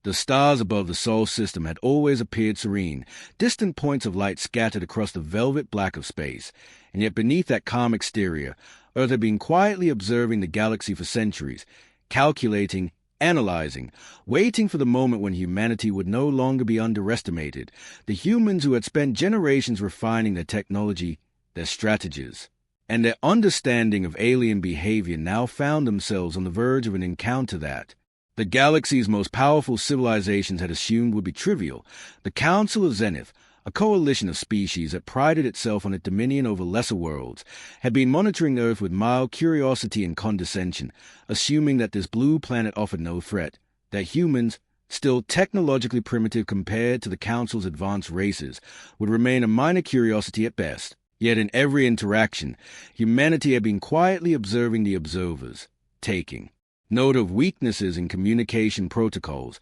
The stars above the Sol system had always appeared serene, distant points of light scattered across the velvet black of space, and yet beneath that calm exterior, Earth had been quietly observing the galaxy for centuries, calculating, analyzing, waiting for the moment when humanity would no longer be underestimated, the humans who had spent generations refining their technology, their strategies, and their understanding of alien behavior now found themselves on the verge of an encounter that the galaxy's most powerful civilizations had assumed would be trivial. The Council of Zenith, a coalition of species that prided itself on its dominion over lesser worlds, had been monitoring Earth with mild curiosity and condescension, assuming that this blue planet offered no threat, that humans, still technologically primitive compared to the Council's advanced races, would remain a minor curiosity at best. Yet in every interaction, humanity had been quietly observing the observers, taking note of weaknesses in communication protocols,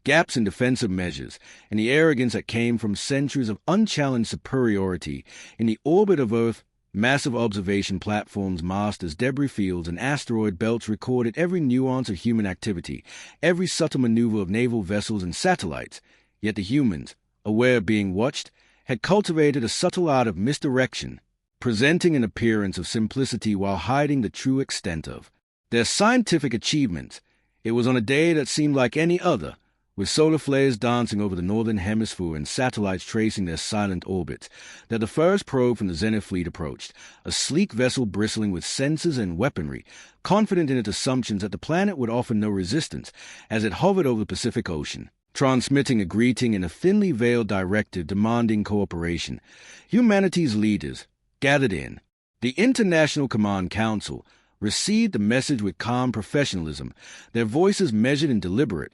gaps in defensive measures, and the arrogance that came from centuries of unchallenged superiority. In the orbit of Earth, massive observation platforms masked as debris fields and asteroid belts recorded every nuance of human activity, every subtle maneuver of naval vessels and satellites. Yet the humans, aware of being watched, had cultivated a subtle art of misdirection, presenting an appearance of simplicity while hiding the true extent of their scientific achievements. It was on a day that seemed like any other, with solar flares dancing over the northern hemisphere and satellites tracing their silent orbits, that the first probe from the Zenith fleet approached, a sleek vessel bristling with sensors and weaponry, confident in its assumptions that the planet would offer no resistance, as it hovered over the Pacific Ocean, transmitting a greeting in a thinly veiled directive demanding cooperation. Humanity's leaders, gathered in the International Command Council, received the message with calm professionalism, their voices measured and deliberate.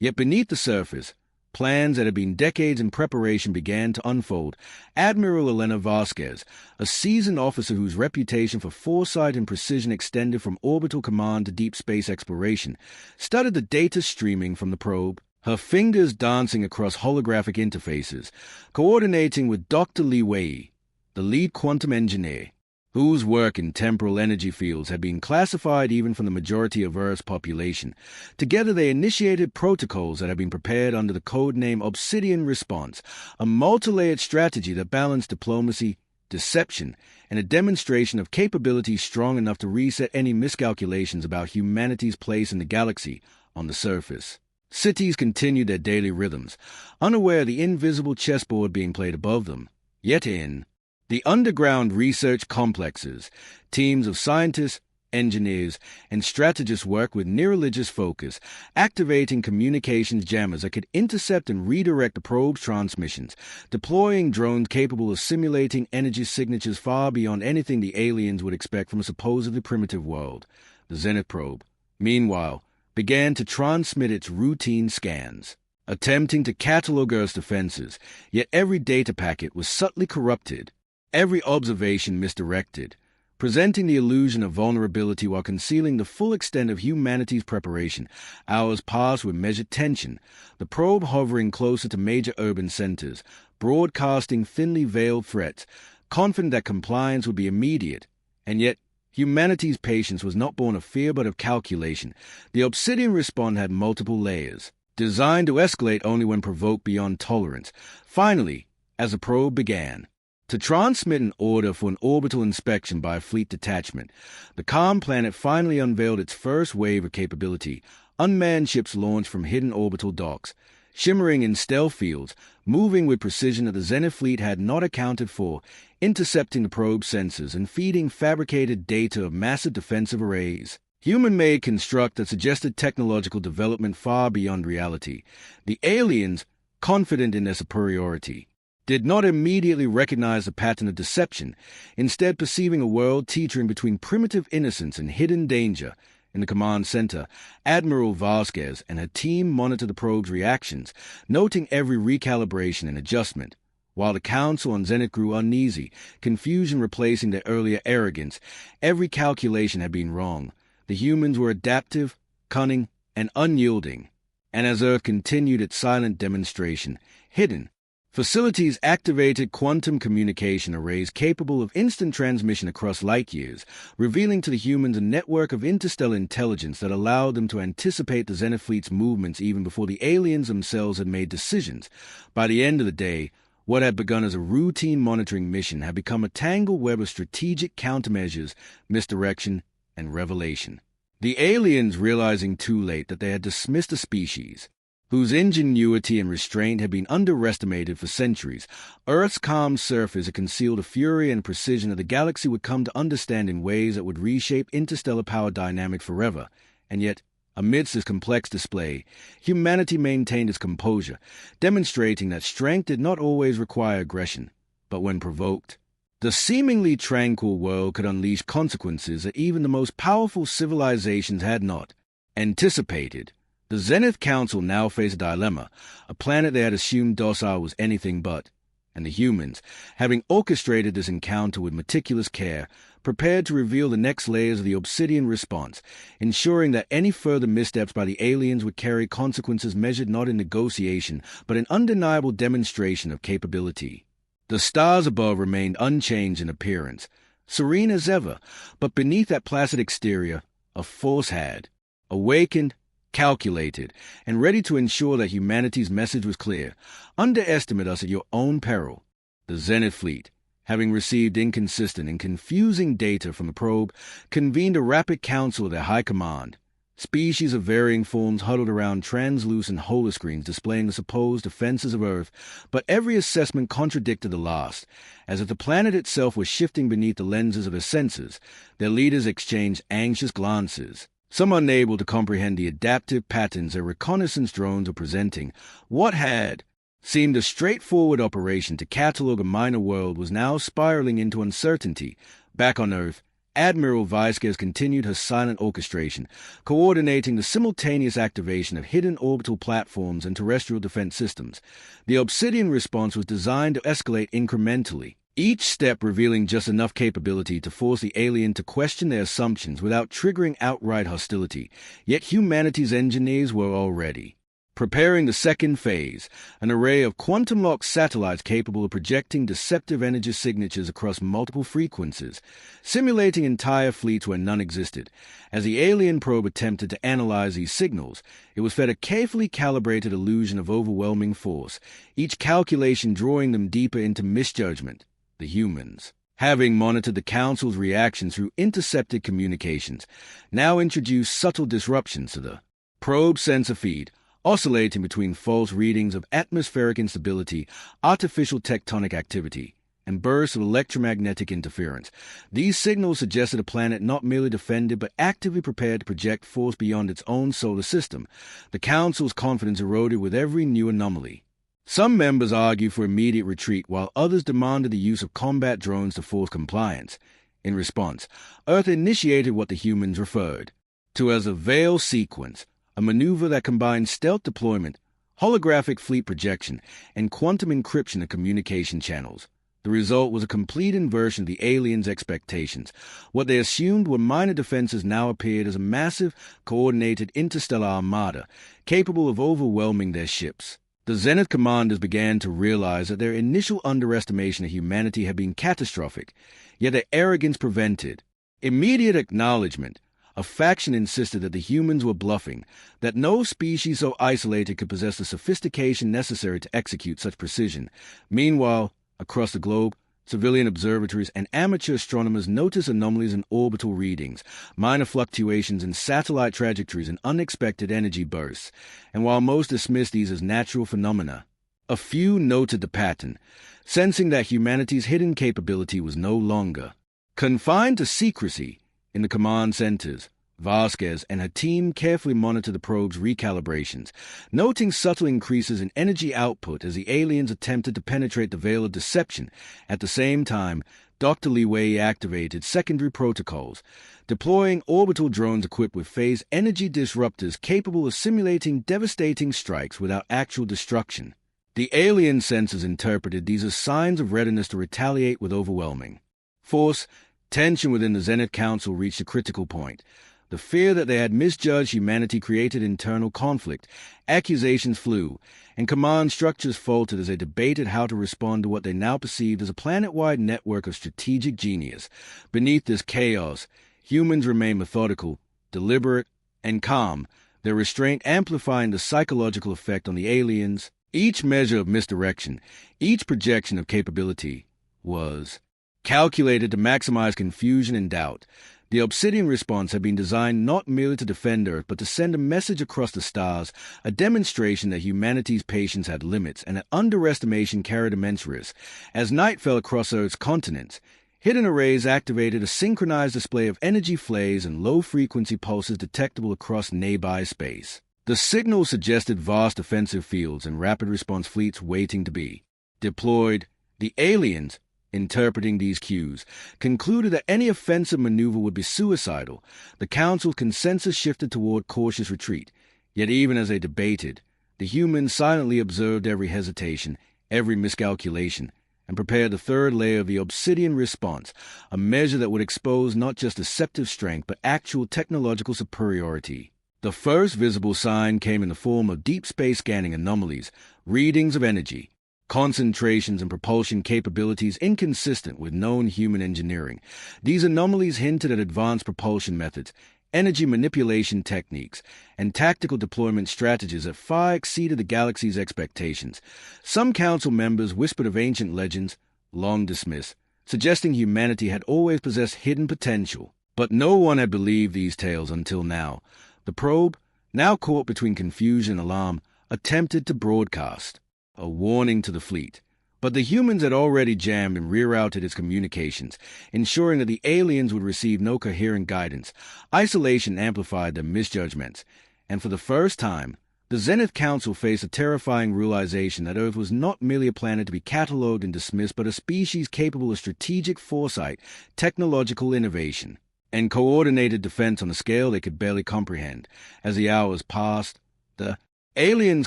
Yet beneath the surface, plans that had been decades in preparation began to unfold. Admiral Elena Vasquez, a seasoned officer whose reputation for foresight and precision extended from orbital command to deep space exploration, studied the data streaming from the probe, her fingers dancing across holographic interfaces, coordinating with Dr. Li Wei, the lead quantum engineer, whose work in temporal energy fields had been classified even from the majority of Earth's population. Together they initiated protocols that had been prepared under the codename Obsidian Response, a multi-layered strategy that balanced diplomacy, deception, and a demonstration of capability strong enough to reset any miscalculations about humanity's place in the galaxy on the surface. Cities continued their daily rhythms, unaware of the invisible chessboard being played above them. Yet in the underground research complexes, teams of scientists, engineers, and strategists worked with near-religious focus, activating communications jammers that could intercept and redirect the probe's transmissions, deploying drones capable of simulating energy signatures far beyond anything the aliens would expect from a supposedly primitive world. The Zenith probe, meanwhile, began to transmit its routine scans, attempting to catalog Earth's defenses, yet every data packet was subtly corrupted, every observation misdirected, presenting the illusion of vulnerability while concealing the full extent of humanity's preparation. Hours passed with measured tension, the probe hovering closer to major urban centers, broadcasting thinly veiled threats, confident that compliance would be immediate. And yet, humanity's patience was not born of fear but of calculation. The Obsidian Response had multiple layers, designed to escalate only when provoked beyond tolerance. Finally, as the probe began to transmit an order for an orbital inspection by a fleet detachment, the calm planet finally unveiled its first wave of capability. Unmanned ships launched from hidden orbital docks, shimmering in stealth fields, moving with precision that the Zenith fleet had not accounted for, intercepting the probe's sensors and feeding fabricated data of massive defensive arrays. Human-made construct that suggested technological development far beyond reality. The aliens, confident in their superiority, did not immediately recognize the pattern of deception, instead perceiving a world teetering between primitive innocence and hidden danger. In the command center, Admiral Vasquez and her team monitored the probe's reactions, noting every recalibration and adjustment. While the Council on Zenith grew uneasy, confusion replacing their earlier arrogance, every calculation had been wrong. The humans were adaptive, cunning, and unyielding. And as Earth continued its silent demonstration, hidden, Facilities activated quantum communication arrays capable of instant transmission across light years, revealing to the humans a network of interstellar intelligence that allowed them to anticipate the Zenith fleet's movements even before the aliens themselves had made decisions. By the end of the day, what had begun as a routine monitoring mission had become a tangled web of strategic countermeasures, misdirection, and revelation. The aliens, realizing too late that they had dismissed a species whose ingenuity and restraint had been underestimated for centuries, Earth's calm surface had concealed a fury and precision that the galaxy would come to understand in ways that would reshape interstellar power dynamics forever. And yet, amidst this complex display, humanity maintained its composure, demonstrating that strength did not always require aggression, but when provoked, the seemingly tranquil world could unleash consequences that even the most powerful civilizations had not anticipated. The Zenith Council now faced a dilemma. A planet they had assumed docile was anything but, and the humans, having orchestrated this encounter with meticulous care, prepared to reveal the next layers of the Obsidian Response, ensuring that any further missteps by the aliens would carry consequences measured not in negotiation, but in undeniable demonstration of capability. The stars above remained unchanged in appearance, serene as ever, but beneath that placid exterior, a force had awakened, calculated, and ready to ensure that humanity's message was clear. Underestimate us at your own peril. The Zenith fleet, having received inconsistent and confusing data from the probe, convened a rapid council of their high command. Species of varying forms huddled around translucent holoscreens displaying the supposed defenses of Earth, but every assessment contradicted the last. As if the planet itself was shifting beneath the lenses of their senses, their leaders exchanged anxious glances, some unable to comprehend the adaptive patterns their reconnaissance drones were presenting. What had seemed a straightforward operation to catalog a minor world was now spiraling into uncertainty. Back on Earth, Admiral Vasquez continued her silent orchestration, coordinating the simultaneous activation of hidden orbital platforms and terrestrial defense systems. The Obsidian Response was designed to escalate incrementally, each step revealing just enough capability to force the alien to question their assumptions without triggering outright hostility. Yet humanity's engineers were already preparing the second phase, an array of quantum-locked satellites capable of projecting deceptive energy signatures across multiple frequencies, simulating entire fleets where none existed. As the alien probe attempted to analyze these signals, it was fed a carefully calibrated illusion of overwhelming force, each calculation drawing them deeper into misjudgment. The humans, having monitored the Council's reactions through intercepted communications, now introduced subtle disruptions to the probe sensor feed, oscillating between false readings of atmospheric instability, artificial tectonic activity, and bursts of electromagnetic interference. These signals suggested a planet not merely defended but actively prepared to project force beyond its own solar system. The Council's confidence eroded with every new anomaly. Some members argued for immediate retreat, while others demanded the use of combat drones to force compliance. In response, Earth initiated what the humans referred to as a veil sequence, a maneuver that combined stealth deployment, holographic fleet projection, and quantum encryption of communication channels. The result was a complete inversion of the aliens' expectations. What they assumed were minor defenses now appeared as a massive, coordinated interstellar armada, capable of overwhelming their ships. The Zenith commanders began to realize that their initial underestimation of humanity had been catastrophic, yet their arrogance prevented immediate acknowledgement. A faction insisted that the humans were bluffing, that no species so isolated could possess the sophistication necessary to execute such precision. Meanwhile, across the globe, civilian observatories and amateur astronomers noticed anomalies in orbital readings, minor fluctuations in satellite trajectories, and unexpected energy bursts. And while most dismissed these as natural phenomena, a few noted the pattern, sensing that humanity's hidden capability was no longer confined to secrecy. In the command centers, Vasquez and her team carefully monitored the probe's recalibrations, noting subtle increases in energy output as the aliens attempted to penetrate the veil of deception. At the same time, Dr. Liwei activated secondary protocols, deploying orbital drones equipped with phase energy disruptors capable of simulating devastating strikes without actual destruction. The alien sensors interpreted these as signs of readiness to retaliate with overwhelming force. Tension within the Zenith Council reached a critical point. The fear that they had misjudged humanity created internal conflict, accusations flew, and command structures faltered as they debated how to respond to what they now perceived as a planet-wide network of strategic genius. Beneath this chaos, humans remained methodical, deliberate, and calm, their restraint amplifying the psychological effect on the aliens. Each measure of misdirection, each projection of capability, was calculated to maximize confusion and doubt. The Obsidian Response had been designed not merely to defend Earth, but to send a message across the stars, a demonstration that humanity's patience had limits and that underestimation carried immense risk. As night fell across Earth's continents, hidden arrays activated a synchronized display of energy flares and low-frequency pulses detectable across nearby space. The signal suggested vast offensive fields and rapid response fleets waiting to be deployed. The aliens, interpreting these cues, concluded that any offensive maneuver would be suicidal. The Council's consensus shifted toward cautious retreat. Yet even as they debated, the humans silently observed every hesitation, every miscalculation, and prepared the third layer of the Obsidian Response, a measure that would expose not just deceptive strength but actual technological superiority. The first visible sign came in the form of deep space scanning anomalies, readings of energy, concentrations and propulsion capabilities inconsistent with known human engineering. These anomalies hinted at advanced propulsion methods, energy manipulation techniques, and tactical deployment strategies that far exceeded the galaxy's expectations. Some council members whispered of ancient legends, long dismissed, suggesting humanity had always possessed hidden potential. But no one had believed these tales until now. The probe, now caught between confusion and alarm, attempted to broadcast a warning to the fleet. But the humans had already jammed and rerouted its communications, ensuring that the aliens would receive no coherent guidance. Isolation amplified their misjudgments, and for the first time, the Zenith Council faced a terrifying realization that Earth was not merely a planet to be catalogued and dismissed, but a species capable of strategic foresight, technological innovation, and coordinated defense on a scale they could barely comprehend. As the hours passed, the aliens'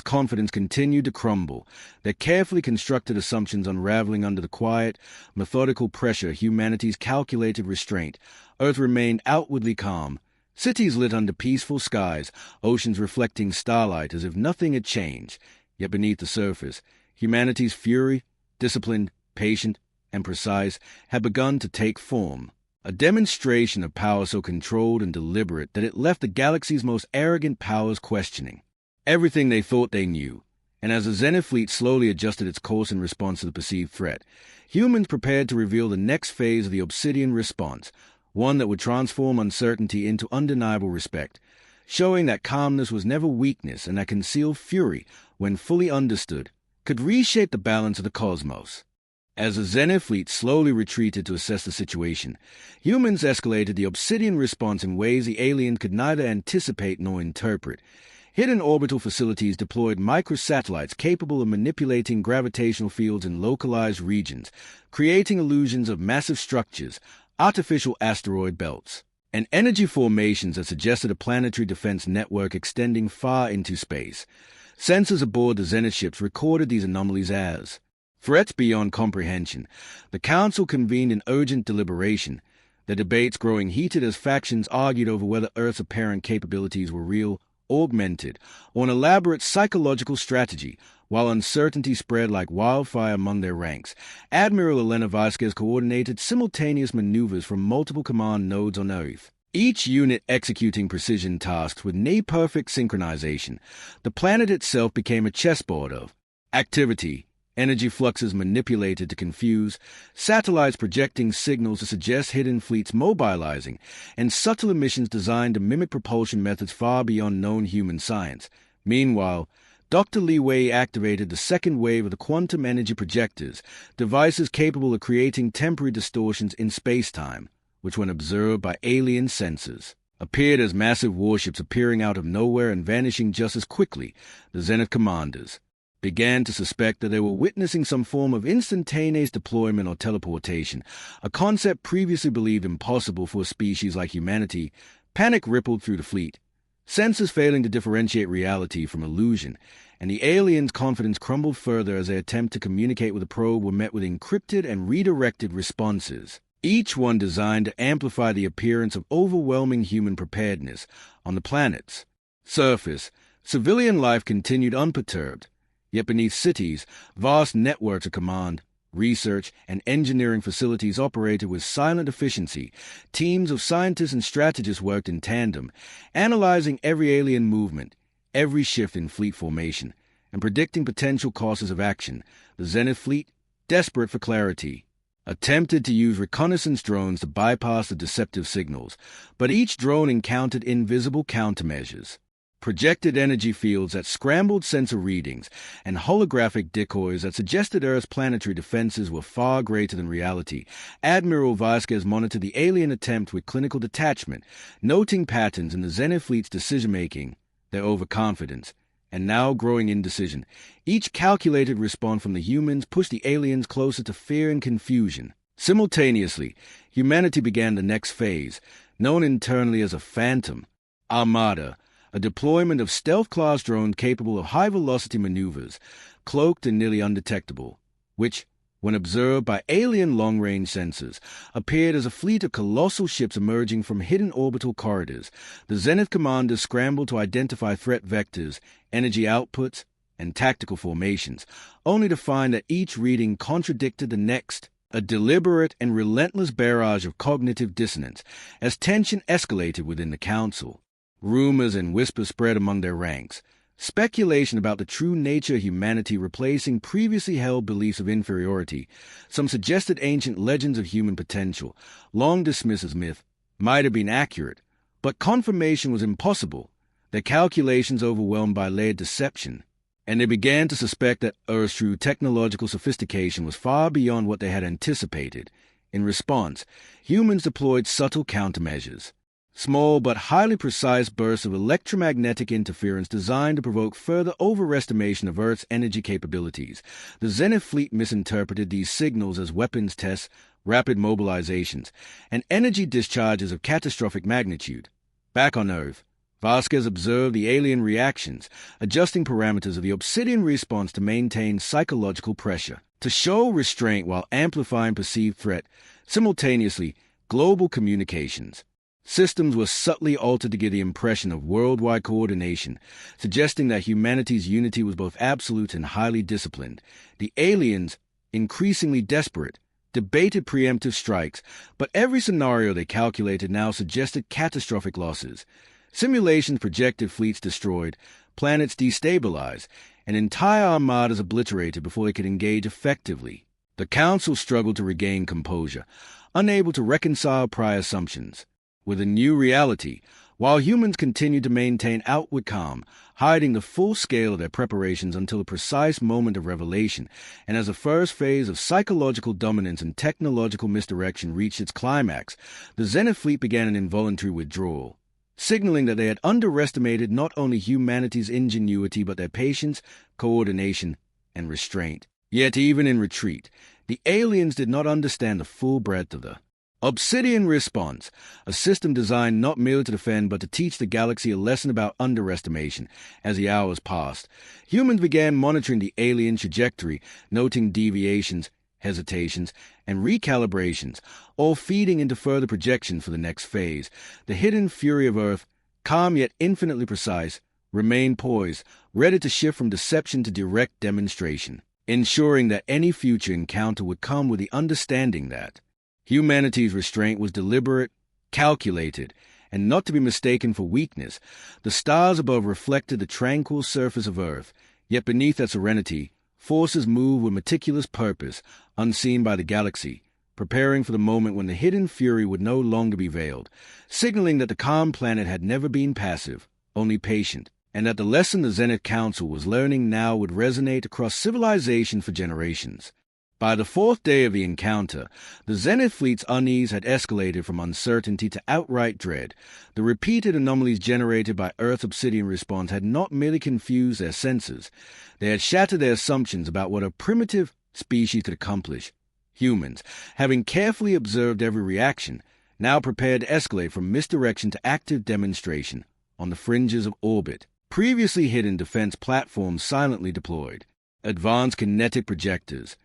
confidence continued to crumble, their carefully constructed assumptions unraveling under the quiet, methodical pressure of humanity's calculated restraint. Earth remained outwardly calm, cities lit under peaceful skies, oceans reflecting starlight as if nothing had changed. Yet beneath the surface, humanity's fury, disciplined, patient, and precise, had begun to take form. A demonstration of power so controlled and deliberate that it left the galaxy's most arrogant powers questioning everything they thought they knew. And as the Zenith fleet slowly adjusted its course in response to the perceived threat, humans prepared to reveal the next phase of the Obsidian Response, one that would transform uncertainty into undeniable respect, showing that calmness was never weakness and that concealed fury, when fully understood, could reshape the balance of the cosmos. As the Zenith fleet slowly retreated to assess the situation, humans escalated the Obsidian Response in ways the aliens could neither anticipate nor interpret. Hidden orbital facilities deployed microsatellites capable of manipulating gravitational fields in localized regions, creating illusions of massive structures, artificial asteroid belts, and energy formations that suggested a planetary defense network extending far into space. Sensors aboard the Zenith ships recorded these anomalies as threats beyond comprehension. The Council convened in urgent deliberation, the debates growing heated as factions argued over whether Earth's apparent capabilities were real, augmented, or an elaborate psychological strategy. While uncertainty spread like wildfire among their ranks, Admiral Elena Vasquez coordinated simultaneous maneuvers from multiple command nodes on Earth, each unit executing precision tasks with near-perfect synchronization. The planet itself became a chessboard of activity, energy fluxes manipulated to confuse, satellites projecting signals to suggest hidden fleets mobilizing, and subtle emissions designed to mimic propulsion methods far beyond known human science. Meanwhile, Dr. Li Wei activated the second wave of the quantum energy projectors, devices capable of creating temporary distortions in space-time, which, when observed by alien sensors, appeared as massive warships appearing out of nowhere and vanishing just as quickly. The Zenith commanders began to suspect that they were witnessing some form of instantaneous deployment or teleportation, a concept previously believed impossible for a species like humanity. Panic rippled through the fleet, sensors failing to differentiate reality from illusion, and the aliens' confidence crumbled further as their attempt to communicate with the probe were met with encrypted and redirected responses. each one designed to amplify the appearance of overwhelming human preparedness. On the planet's surface, civilian life continued unperturbed, yet beneath cities, vast networks of command, research, and engineering facilities operated with silent efficiency. Teams of scientists and strategists worked in tandem, analyzing every alien movement, every shift in fleet formation, and predicting potential courses of action. The Zenith fleet, desperate for clarity, attempted to use reconnaissance drones to bypass the deceptive signals, but each drone encountered invisible countermeasures. Projected energy fields that scrambled sensor readings, and holographic decoys that suggested Earth's planetary defenses were far greater than reality. Admiral Vasquez monitored the alien attempt with clinical detachment, noting patterns in the Zenith fleet's decision-making, their overconfidence, and now growing indecision. Each calculated response from the humans pushed the aliens closer to fear and confusion. Simultaneously, humanity began the next phase, known internally as a Phantom Armada, a deployment of stealth-class drones capable of high-velocity maneuvers, cloaked and nearly undetectable, which, when observed by alien long-range sensors, appeared as a fleet of colossal ships emerging from hidden orbital corridors. The Zenith commanders scrambled to identify threat vectors, energy outputs, and tactical formations, only to find that each reading contradicted the next, a deliberate and relentless barrage of cognitive dissonance, as tension escalated within the Council. Rumors and whispers spread among their ranks, speculation about the true nature of humanity replacing previously held beliefs of inferiority. Some suggested ancient legends of human potential, long dismissed as myth, might have been accurate, but confirmation was impossible, their calculations overwhelmed by layered deception, and they began to suspect that Earth's true technological sophistication was far beyond what they had anticipated. In response, humans deployed subtle countermeasures. Small but highly precise bursts of electromagnetic interference designed to provoke further overestimation of Earth's energy capabilities. The Zenith fleet misinterpreted these signals as weapons tests, rapid mobilizations, and energy discharges of catastrophic magnitude. Back on Earth, Vasquez observed the alien reactions, adjusting parameters of the Obsidian Response to maintain psychological pressure, to show restraint while amplifying perceived threat. Simultaneously, global communications systems were subtly altered to give the impression of worldwide coordination, suggesting that humanity's unity was both absolute and highly disciplined. The aliens, increasingly desperate, debated preemptive strikes, but every scenario they calculated now suggested catastrophic losses. Simulations projected fleets destroyed, planets destabilized, and entire armadas obliterated before they could engage effectively. The Council struggled to regain composure, unable to reconcile prior assumptions with a new reality, while humans continued to maintain outward calm, hiding the full scale of their preparations until the precise moment of revelation, and as the first phase of psychological dominance and technological misdirection reached its climax, the Zenith fleet began an involuntary withdrawal, signaling that they had underestimated not only humanity's ingenuity but their patience, coordination, and restraint. Yet even in retreat, the aliens did not understand the full breadth of the Obsidian Response, a system designed not merely to defend but to teach the galaxy a lesson about underestimation. As the hours passed, humans began monitoring the alien trajectory, noting deviations, hesitations, and recalibrations, all feeding into further projections for the next phase. The hidden fury of Earth, calm yet infinitely precise, remained poised, ready to shift from deception to direct demonstration, ensuring that any future encounter would come with the understanding that humanity's restraint was deliberate, calculated, and not to be mistaken for weakness. The stars above reflected the tranquil surface of Earth, yet beneath that serenity, forces moved with meticulous purpose, unseen by the galaxy, preparing for the moment when the hidden fury would no longer be veiled, signaling that the calm planet had never been passive, only patient, and that the lesson the Zenith Council was learning now would resonate across civilization for generations. By the fourth day of the encounter, the Zenith fleet's unease had escalated from uncertainty to outright dread. The repeated anomalies generated by Earth's Obsidian Response had not merely confused their senses, they had shattered their assumptions about what a primitive species could accomplish. Humans, having carefully observed every reaction, now prepared to escalate from misdirection to active demonstration on the fringes of orbit. Previously hidden defense platforms silently deployed, advanced kinetic projectors,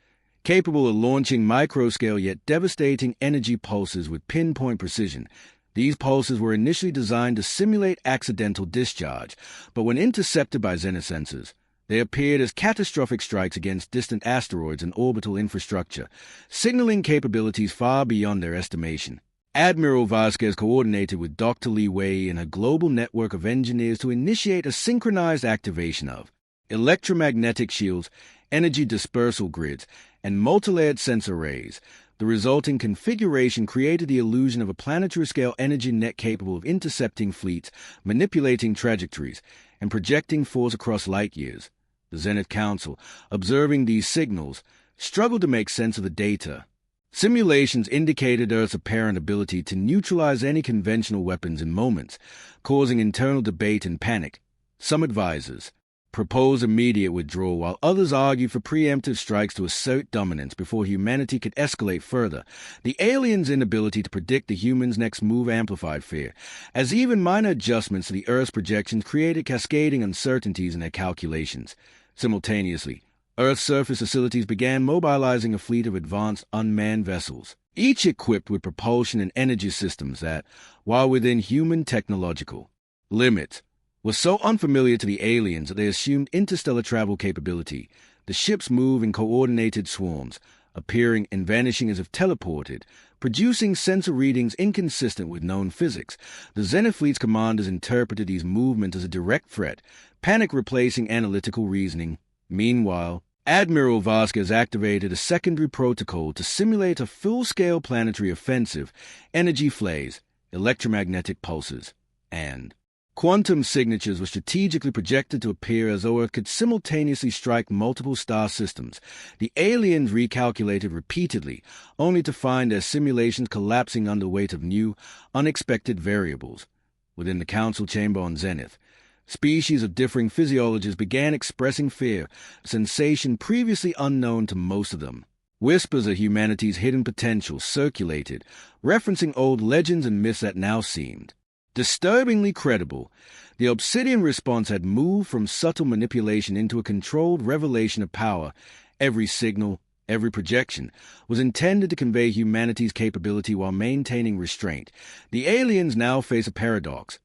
capable of launching microscale yet devastating energy pulses with pinpoint precision. These pulses were initially designed to simulate accidental discharge, but when intercepted by Zenith sensors, they appeared as catastrophic strikes against distant asteroids and orbital infrastructure, signaling capabilities far beyond their estimation. Admiral Vasquez coordinated with Dr. Li Wei and a global network of engineers to initiate a synchronized activation of electromagnetic shields, energy dispersal grids, and multilayered sensor arrays. The resulting configuration created the illusion of a planetary-scale energy net capable of intercepting fleets, manipulating trajectories, and projecting force across light years. The Zenith Council, observing these signals, struggled to make sense of the data. Simulations indicated Earth's apparent ability to neutralize any conventional weapons in moments, causing internal debate and panic. Some advisors proposed immediate withdrawal, while others argued for preemptive strikes to assert dominance before humanity could escalate further. The aliens' inability to predict the humans' next move amplified fear, as even minor adjustments to the Earth's projections created cascading uncertainties in their calculations. Simultaneously, Earth's surface facilities began mobilizing a fleet of advanced unmanned vessels, each equipped with propulsion and energy systems that, while within human technological limits, was so unfamiliar to the aliens that they assumed interstellar travel capability. The ships move in coordinated swarms, appearing and vanishing as if teleported, producing sensor readings inconsistent with known physics. The Zenith fleet's commanders interpreted these movements as a direct threat, panic replacing analytical reasoning. Meanwhile, Admiral Vasquez activated a secondary protocol to simulate a full-scale planetary offensive, energy flays, electromagnetic pulses, and quantum signatures were strategically projected to appear as though Earth could simultaneously strike multiple star systems. The aliens recalculated repeatedly, only to find their simulations collapsing under the weight of new, unexpected variables. Within the council chamber on Zenith, species of differing physiologies began expressing fear, a sensation previously unknown to most of them. Whispers of humanity's hidden potential circulated, referencing old legends and myths that now seemed disturbingly credible. The Obsidian Response had moved from subtle manipulation into a controlled revelation of power. Every signal, every projection, was intended to convey humanity's capability while maintaining restraint. The aliens now face a paradox.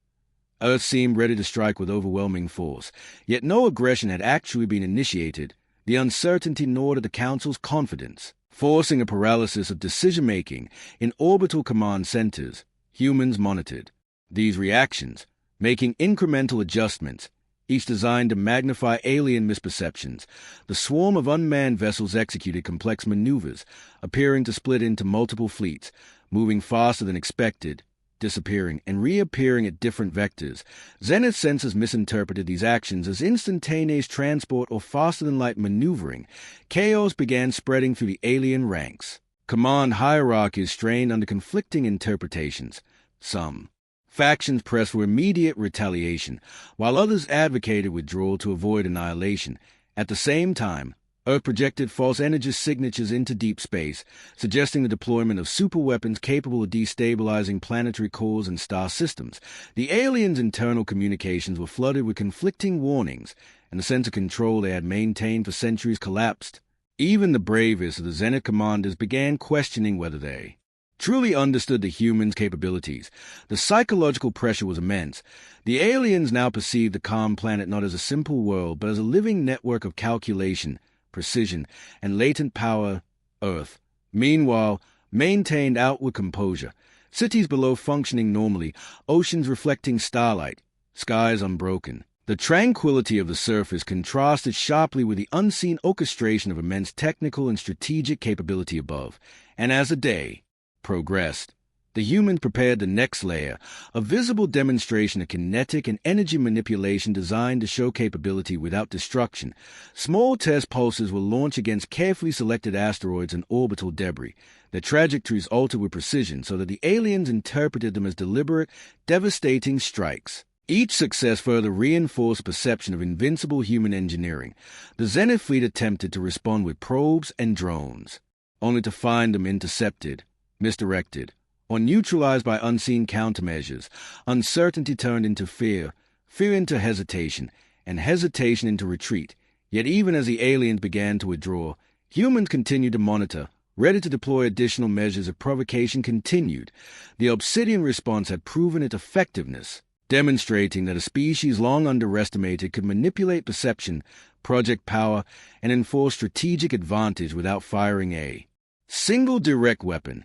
Earth seemed ready to strike with overwhelming force, yet no aggression had actually been initiated. The uncertainty gnawed at the Council's confidence, forcing a paralysis of decision-making in orbital command centers. Humans monitored these reactions, making incremental adjustments, each designed to magnify alien misperceptions. The swarm of unmanned vessels executed complex maneuvers, appearing to split into multiple fleets, moving faster than expected, disappearing and reappearing at different vectors. Zenith sensors misinterpreted these actions as instantaneous transport or faster-than-light maneuvering. Chaos began spreading through the alien ranks. Command hierarchies strained under conflicting interpretations. Some factions pressed for immediate retaliation, while others advocated withdrawal to avoid annihilation. At the same time, Earth projected false energy signatures into deep space, suggesting the deployment of superweapons capable of destabilizing planetary cores and star systems. The aliens' internal communications were flooded with conflicting warnings, and the sense of control they had maintained for centuries collapsed. Even the bravest of the Zenith commanders began questioning whether they truly understood the humans' capabilities. The psychological pressure was immense. The aliens now perceived the calm planet not as a simple world, but as a living network of calculation, precision, and latent power. Earth, meanwhile, maintained outward composure. Cities below functioning normally, oceans reflecting starlight, skies unbroken. The tranquility of the surface contrasted sharply with the unseen orchestration of immense technical and strategic capability above. And as the day progressed, the humans prepared the next layer, a visible demonstration of kinetic and energy manipulation designed to show capability without destruction. Small test pulses were launched against carefully selected asteroids and orbital debris, their trajectories altered with precision so that the aliens interpreted them as deliberate, devastating strikes. Each success further reinforced the perception of invincible human engineering. The Zenith fleet attempted to respond with probes and drones, only to find them intercepted, misdirected, or neutralized by unseen countermeasures. Uncertainty turned into fear, fear into hesitation, and hesitation into retreat. Yet even as the aliens began to withdraw, Humans continued to monitor, ready to deploy additional measures if provocation continued. The Obsidian Response had proven its effectiveness, demonstrating that a species long underestimated could manipulate perception, project power, and enforce strategic advantage without firing a single direct weapon.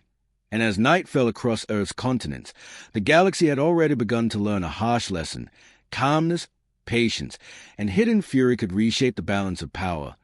And as night fell across Earth's continents, the galaxy had already begun to learn a harsh lesson. Calmness, patience, and hidden fury could reshape the balance of power.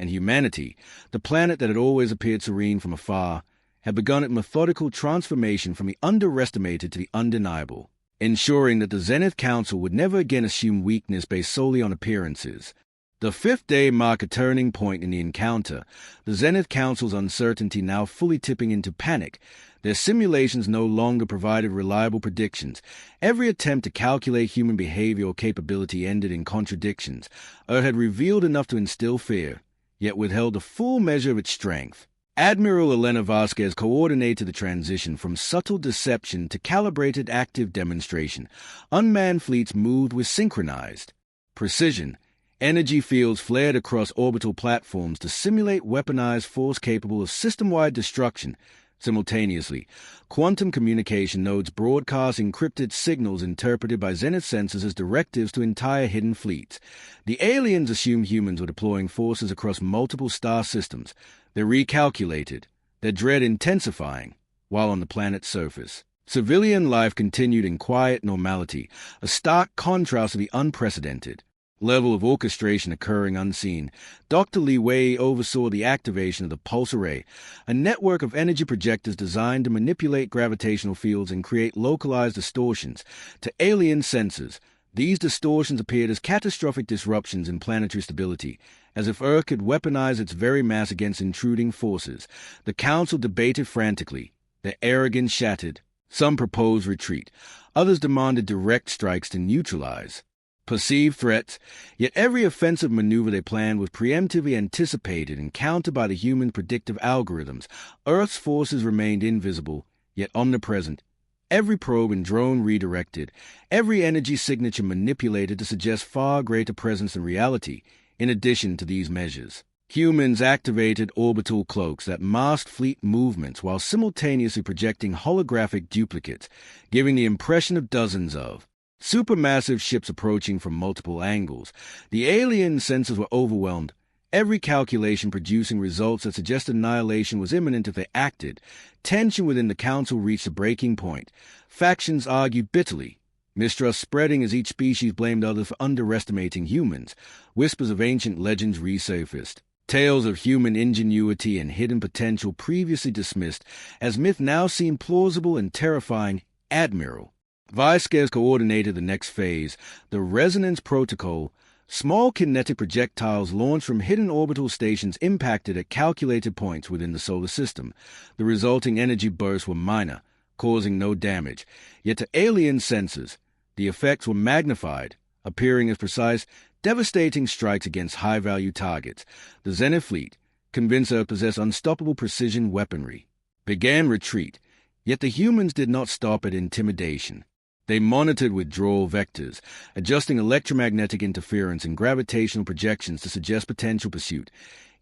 And humanity, the planet that had always appeared serene from afar, had begun its methodical transformation from the underestimated to the undeniable, ensuring that the Zenith Council would never again assume weakness based solely on appearances. The fifth day marked a turning point in the encounter, the Zenith Council's uncertainty now fully tipping into panic. Their simulations no longer provided reliable predictions. Every attempt to calculate human behavior or capability ended in contradictions. Earth had revealed enough to instill fear, yet withheld the full measure of its strength. Admiral Elena Vasquez coordinated the transition from subtle deception to calibrated active demonstration. Unmanned fleets moved with synchronized precision. Energy fields flared across orbital platforms to simulate weaponized force capable of system-wide destruction. Simultaneously, quantum communication nodes broadcast encrypted signals interpreted by Zenith sensors as directives to entire hidden fleets. The aliens assumed humans were deploying forces across multiple star systems. They recalculated, their dread intensifying, while on the planet's surface. Civilian life continued in quiet normality, a stark contrast to the unprecedented level of orchestration occurring unseen. Dr. Li Wei oversaw the activation of the pulse array, a network of energy projectors designed to manipulate gravitational fields and create localized distortions. To alien sensors, these distortions appeared as catastrophic disruptions in planetary stability, as if Earth could weaponize its very mass against intruding forces. The Council debated frantically, their arrogance shattered. Some proposed retreat, others demanded direct strikes to neutralize perceived threats, yet every offensive maneuver they planned was preemptively anticipated and countered by the human predictive algorithms. Earth's forces remained invisible, yet omnipresent. Every probe and drone redirected, every energy signature manipulated to suggest far greater presence than reality. In addition to these measures, humans activated orbital cloaks that masked fleet movements while simultaneously projecting holographic duplicates, giving the impression of dozens of supermassive ships approaching from multiple angles. The alien sensors were overwhelmed, every calculation producing results that suggested annihilation was imminent if they acted. Tension within the Council reached a breaking point. Factions argued bitterly, mistrust spreading as each species blamed others for underestimating humans. Whispers of ancient legends resurfaced. Tales of human ingenuity and hidden potential previously dismissed as myth now seemed plausible and terrifying. Admiral Vasquez coordinated the next phase, the Resonance Protocol. Small kinetic projectiles launched from hidden orbital stations impacted at calculated points within the solar system. The resulting energy bursts were minor, causing no damage. Yet to alien sensors, the effects were magnified, appearing as precise, devastating strikes against high-value targets. The Zenith fleet, convinced Earth possessed unstoppable precision weaponry, began retreat. Yet the humans did not stop at intimidation. They monitored withdrawal vectors, adjusting electromagnetic interference and gravitational projections to suggest potential pursuit.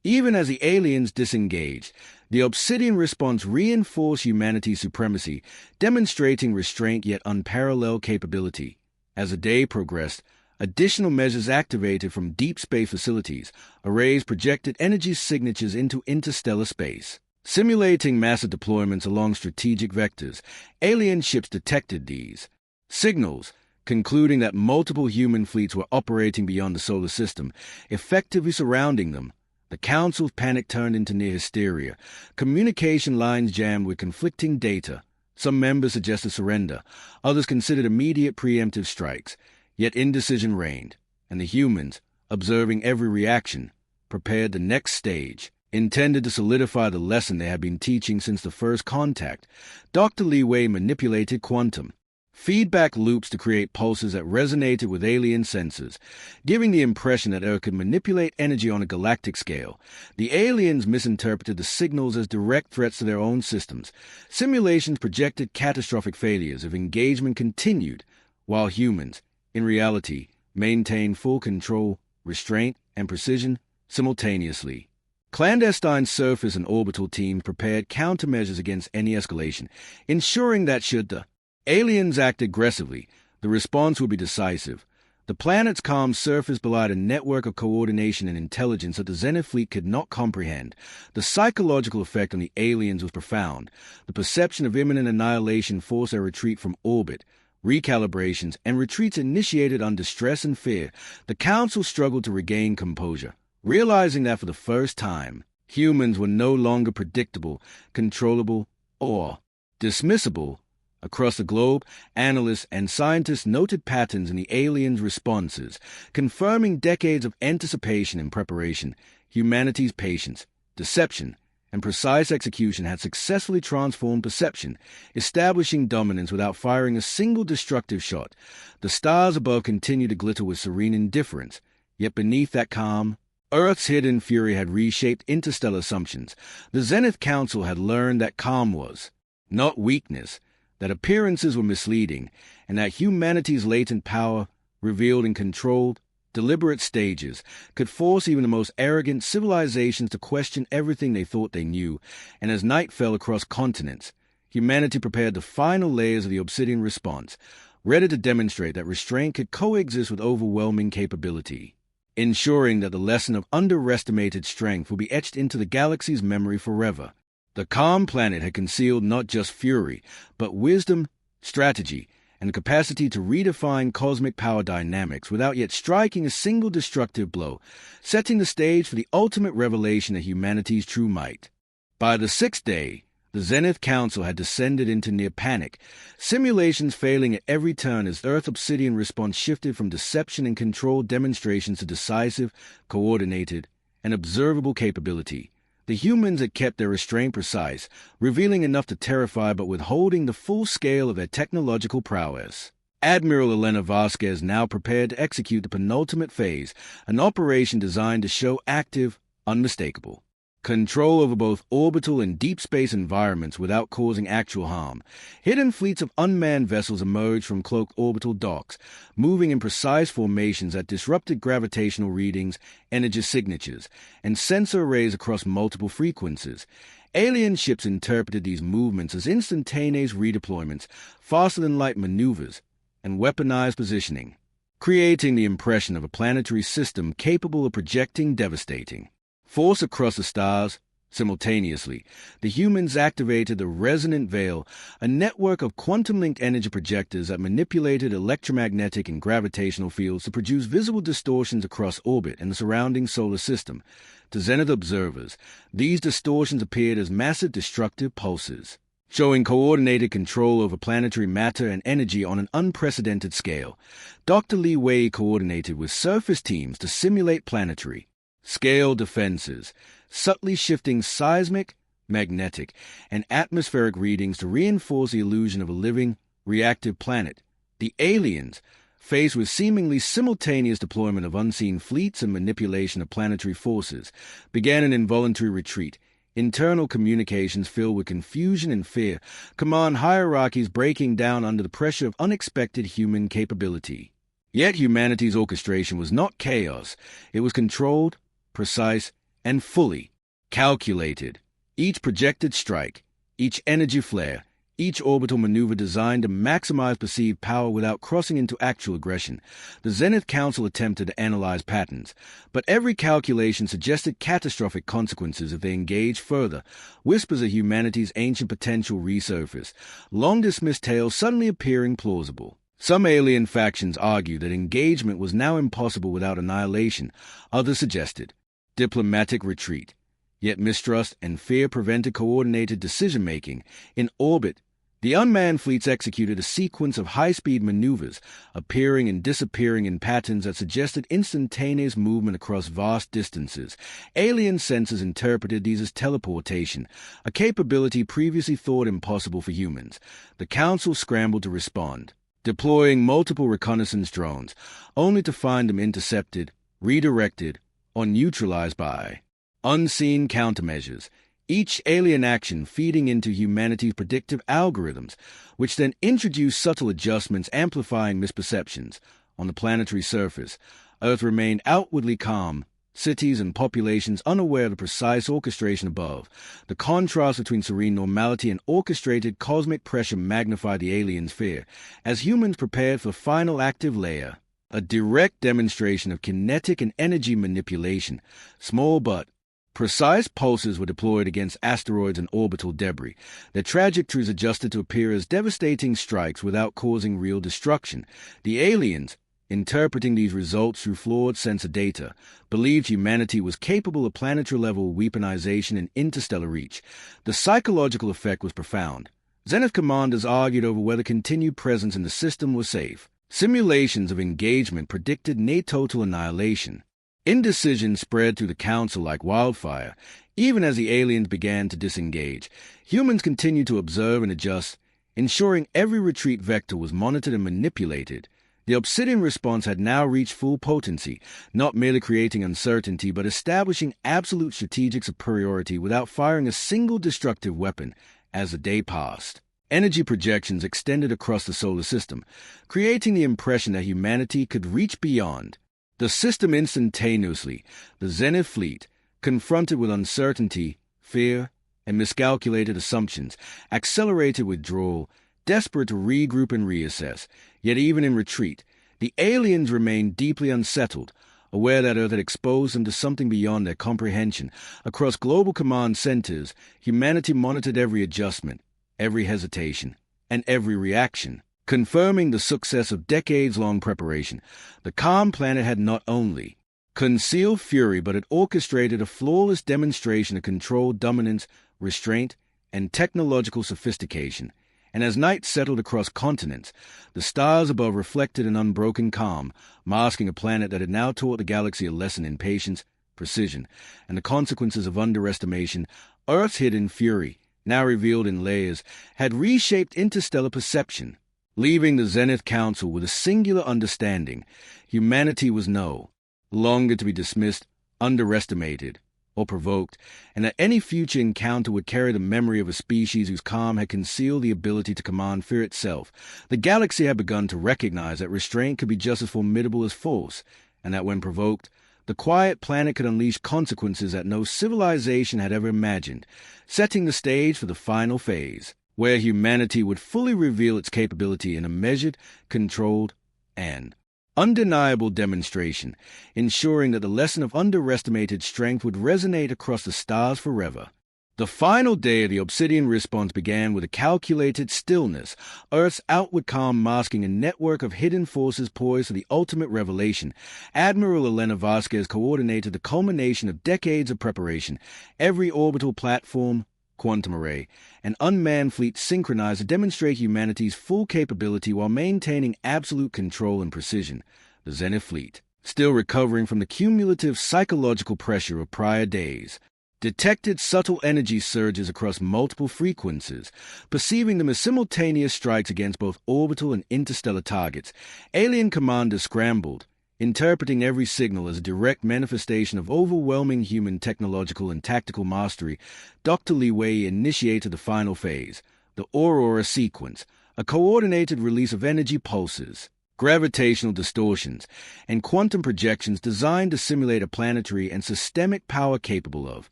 Even as the aliens disengaged, the Obsidian Response reinforced humanity's supremacy, demonstrating restraint yet unparalleled capability. As the day progressed, additional measures activated from deep space facilities. Arrays projected energy signatures into interstellar space, simulating massive deployments along strategic vectors. Alien ships detected these signals, concluding that multiple human fleets were operating beyond the solar system, effectively surrounding them. The Council's panic turned into near hysteria. Communication lines jammed with conflicting data. Some members suggested surrender, others considered immediate preemptive strikes. Yet indecision reigned, and the humans, observing every reaction, prepared the next stage, intended to solidify the lesson they had been teaching since the first contact. Dr. Li Wei manipulated quantum feedback loops to create pulses that resonated with alien sensors, giving the impression that Earth could manipulate energy on a galactic scale. The aliens misinterpreted the signals as direct threats to their own systems. Simulations projected catastrophic failures if engagement continued, while humans, in reality, maintained full control, restraint, and precision simultaneously. Clandestine surface and orbital teams prepared countermeasures against any escalation, ensuring that should the aliens act aggressively, the response would be decisive. The planet's calm surface belied a network of coordination and intelligence that the Zenith fleet could not comprehend. The psychological effect on the aliens was profound. The perception of imminent annihilation forced their retreat from orbit. Recalibrations and retreats initiated under stress and fear. The Council struggled to regain composure, realizing that for the first time, humans were no longer predictable, controllable, or dismissible. Across the globe, analysts and scientists noted patterns in the aliens' responses, confirming decades of anticipation and preparation. Humanity's patience, deception, and precise execution had successfully transformed perception, establishing dominance without firing a single destructive shot. The stars above continued to glitter with serene indifference, yet beneath that calm, Earth's hidden fury had reshaped interstellar assumptions. The Zenith Council had learned that calm was not weakness, that appearances were misleading, and that humanity's latent power, revealed in controlled, deliberate stages, could force even the most arrogant civilizations to question everything they thought they knew. And as night fell across continents, humanity prepared the final layers of the Obsidian Response, ready to demonstrate that restraint could coexist with overwhelming capability, ensuring that the lesson of underestimated strength will be etched into the galaxy's memory forever. The calm planet had concealed not just fury, but wisdom, strategy, and the capacity to redefine cosmic power dynamics without yet striking a single destructive blow, setting the stage for the ultimate revelation of humanity's true might. By the sixth day, the Zenith Council had descended into near panic, simulations failing at every turn as Earth's Obsidian Response shifted from deception and controlled demonstrations to decisive, coordinated, and observable capability. The humans had kept their restraint precise, revealing enough to terrify but withholding the full scale of their technological prowess. Admiral Elena Vasquez now prepared to execute the penultimate phase, an operation designed to show active, unmistakable control over both orbital and deep space environments without causing actual harm. Hidden fleets of unmanned vessels emerged from cloaked orbital docks, moving in precise formations that disrupted gravitational readings, energy signatures, and sensor arrays across multiple frequencies. Alien ships interpreted these movements as instantaneous redeployments, faster-than-light maneuvers, and weaponized positioning, creating the impression of a planetary system capable of projecting devastating force across the stars. Simultaneously, the humans activated the resonant veil, a network of quantum-linked energy projectors that manipulated electromagnetic and gravitational fields to produce visible distortions across orbit and the surrounding solar system. To Zenith observers, these distortions appeared as massive destructive pulses, showing coordinated control over planetary matter and energy on an unprecedented scale. Dr. Li Wei coordinated with surface teams to simulate planetary scale defenses, subtly shifting seismic, magnetic, and atmospheric readings to reinforce the illusion of a living, reactive planet. The aliens, faced with seemingly simultaneous deployment of unseen fleets and manipulation of planetary forces, began an involuntary retreat. Internal communications filled with confusion and fear, command hierarchies breaking down under the pressure of unexpected human capability. Yet humanity's orchestration was not chaos. It was controlled, precise, and fully calculated. Each projected strike, each energy flare, each orbital maneuver designed to maximize perceived power without crossing into actual aggression. The Zenith Council attempted to analyze patterns, but every calculation suggested catastrophic consequences if they engaged further. Whispers of humanity's ancient potential resurfaced, long-dismissed tales suddenly appearing plausible. Some alien factions argued that engagement was now impossible without annihilation. Others suggested diplomatic retreat. Yet mistrust and fear prevented coordinated decision-making. In orbit, the unmanned fleets executed a sequence of high-speed maneuvers, appearing and disappearing in patterns that suggested instantaneous movement across vast distances. Alien sensors interpreted these as teleportation, a capability previously thought impossible for humans. The Council scrambled to respond, deploying multiple reconnaissance drones, only to find them intercepted, redirected, or neutralized by unseen countermeasures, each alien action feeding into humanity's predictive algorithms, which then introduced subtle adjustments amplifying misperceptions. On the planetary surface, Earth remained outwardly calm, cities, and populations unaware of the precise orchestration above. The contrast between serene normality and orchestrated cosmic pressure magnified the aliens' fear, as humans prepared for the final active layer. A direct demonstration of kinetic and energy manipulation. Small but precise pulses were deployed against asteroids and orbital debris, their trajectories adjusted to appear as devastating strikes without causing real destruction. The aliens, interpreting these results through flawed sensor data, believed humanity was capable of planetary-level weaponization and interstellar reach. The psychological effect was profound. Zenith commanders argued over whether continued presence in the system was safe. Simulations of engagement predicted near total annihilation. Indecision spread through the Council like wildfire. Even as the aliens began to disengage, humans continued to observe and adjust, ensuring every retreat vector was monitored and manipulated. The Obsidian Response had now reached full potency, not merely creating uncertainty, but establishing absolute strategic superiority without firing a single destructive weapon. As the day passed, energy projections extended across the solar system, creating the impression that humanity could reach beyond the system instantaneously. The Zenith fleet, confronted with uncertainty, fear, and miscalculated assumptions, accelerated withdrawal, desperate to regroup and reassess. Yet even in retreat, the aliens remained deeply unsettled, aware that Earth had exposed them to something beyond their comprehension. Across global command centers, humanity monitored every adjustment, every hesitation, and every reaction, confirming the success of decades-long preparation. The calm planet had not only concealed fury, but had orchestrated a flawless demonstration of controlled dominance, restraint, and technological sophistication. And as night settled across continents, the stars above reflected an unbroken calm, masking a planet that had now taught the galaxy a lesson in patience, precision, and the consequences of underestimation. Earth's hidden fury, now revealed in layers, had reshaped interstellar perception, leaving the Zenith Council with a singular understanding. Humanity was no longer to be dismissed, underestimated, or provoked, and that any future encounter would carry the memory of a species whose calm had concealed the ability to command fear itself. The galaxy had begun to recognize that restraint could be just as formidable as force, and that when provoked, the quiet planet could unleash consequences that no civilization had ever imagined, setting the stage for the final phase, where humanity would fully reveal its capability in a measured, controlled, and undeniable demonstration, ensuring that the lesson of underestimated strength would resonate across the stars forever. The final day of the Obsidian Response began with a calculated stillness, Earth's outward calm masking a network of hidden forces poised for the ultimate revelation. Admiral Elena Vasquez coordinated the culmination of decades of preparation. Every orbital platform, quantum array, and unmanned fleet synchronized to demonstrate humanity's full capability while maintaining absolute control and precision. The Zenith fleet, still recovering from the cumulative psychological pressure of prior days, detected subtle energy surges across multiple frequencies, perceiving them as simultaneous strikes against both orbital and interstellar targets. Alien commanders scrambled, interpreting every signal as a direct manifestation of overwhelming human technological and tactical mastery. Dr. Li Wei initiated the final phase, the Aurora sequence, a coordinated release of energy pulses, gravitational distortions, and quantum projections designed to simulate a planetary and systemic power capable of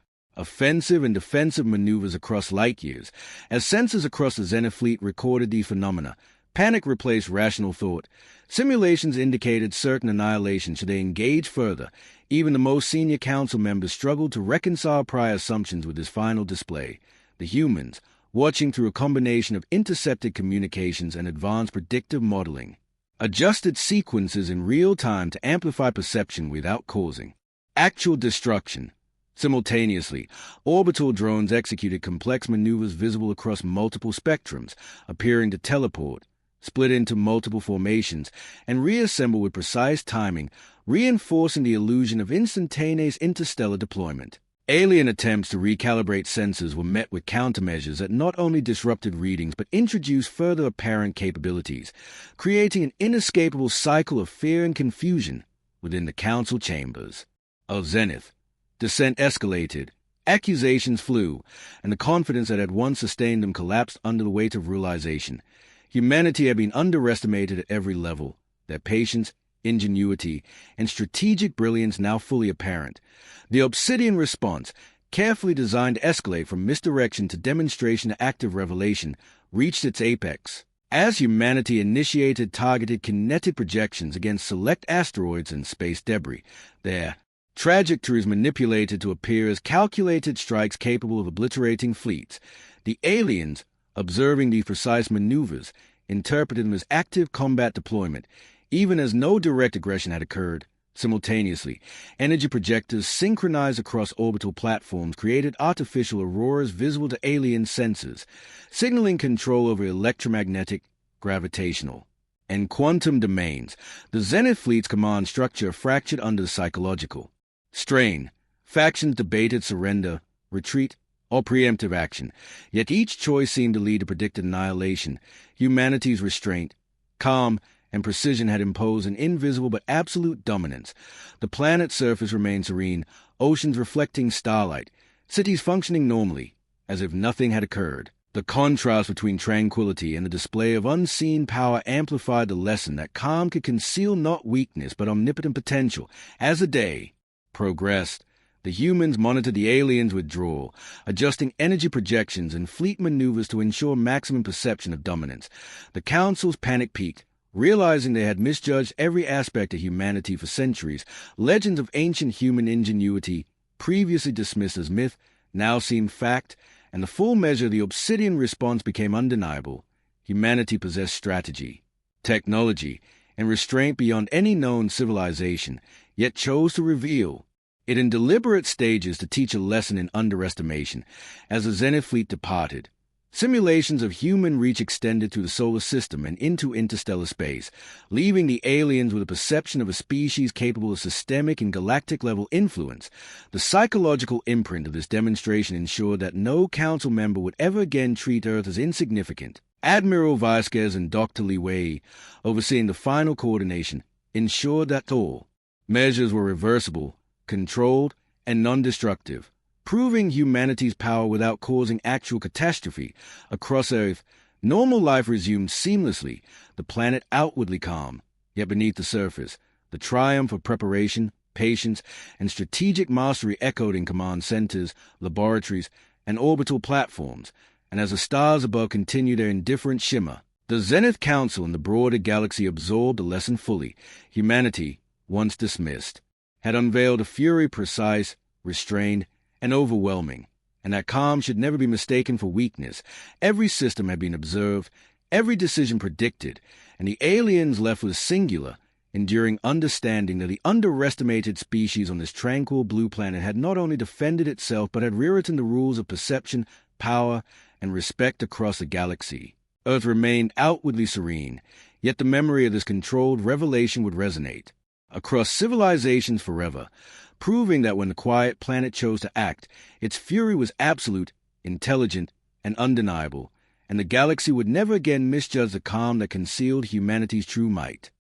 offensive and defensive maneuvers across light years. As sensors across the Zenith fleet recorded these phenomena, panic replaced rational thought. Simulations indicated certain annihilation should they engage further. Even the most senior council members struggled to reconcile prior assumptions with this final display. The humans, watching through a combination of intercepted communications and advanced predictive modeling, adjusted sequences in real time to amplify perception without causing actual destruction. Simultaneously, orbital drones executed complex maneuvers visible across multiple spectrums, appearing to teleport, split into multiple formations, and reassemble with precise timing, reinforcing the illusion of instantaneous interstellar deployment. Alien attempts to recalibrate sensors were met with countermeasures that not only disrupted readings but introduced further apparent capabilities, creating an inescapable cycle of fear and confusion within the council chambers of Zenith. Dissent escalated, accusations flew, and the confidence that had once sustained them collapsed under the weight of realization. Humanity had been underestimated at every level. Their patience, ingenuity, and strategic brilliance now fully apparent. The Obsidian Response, carefully designed to escalate from misdirection to demonstration to active revelation, reached its apex as humanity initiated targeted kinetic projections against select asteroids and space debris. Their trajectories manipulated to appear as calculated strikes capable of obliterating fleets. The aliens, observing these precise maneuvers, interpreted them as active combat deployment, even as no direct aggression had occurred. Simultaneously, energy projectors synchronized across orbital platforms created artificial auroras visible to alien sensors, signaling control over electromagnetic, gravitational, and quantum domains. The Zenith fleet's command structure fractured under the psychological strain. Factions debated surrender, retreat, or preemptive action, yet each choice seemed to lead to predicted annihilation. Humanity's restraint, calm, and precision had imposed an invisible but absolute dominance. The planet's surface remained serene, oceans reflecting starlight, cities functioning normally, as if nothing had occurred. The contrast between tranquility and the display of unseen power amplified the lesson that calm could conceal not weakness but omnipotent potential. As the day progressed, the humans monitored the aliens' withdrawal, adjusting energy projections and fleet maneuvers to ensure maximum perception of dominance. The Council's panic peaked. Realizing they had misjudged every aspect of humanity for centuries, legends of ancient human ingenuity, previously dismissed as myth, now seemed fact, and the full measure of the Obsidian Response became undeniable. Humanity possessed strategy, technology, and restraint beyond any known civilization, yet chose to reveal it in deliberate stages to teach a lesson in underestimation. As the Zenith fleet departed, simulations of human reach extended through the solar system and into interstellar space, leaving the aliens with a perception of a species capable of systemic and galactic-level influence. The psychological imprint of this demonstration ensured that no council member would ever again treat Earth as insignificant. Admiral Vasquez and Dr. Li Wei, overseeing the final coordination, ensured that all measures were reversible, controlled, and non-destructive, proving humanity's power without causing actual catastrophe. Across Earth, normal life resumed seamlessly, the planet outwardly calm, yet beneath the surface, the triumph of preparation, patience, and strategic mastery echoed in command centers, laboratories, and orbital platforms. And as the stars above continued their indifferent shimmer, the Zenith Council and the broader galaxy absorbed the lesson fully. Humanity, once dismissed, had unveiled a fury precise, restrained, and overwhelming, and that calm should never be mistaken for weakness. Every system had been observed, every decision predicted, and the aliens left with a singular, enduring understanding that the underestimated species on this tranquil blue planet had not only defended itself but had rewritten the rules of perception, power, and respect across the galaxy. Earth remained outwardly serene, yet the memory of this controlled revelation would resonate across civilizations forever, proving that when the quiet planet chose to act, its fury was absolute, intelligent, and undeniable, and the galaxy would never again misjudge the calm that concealed humanity's true might.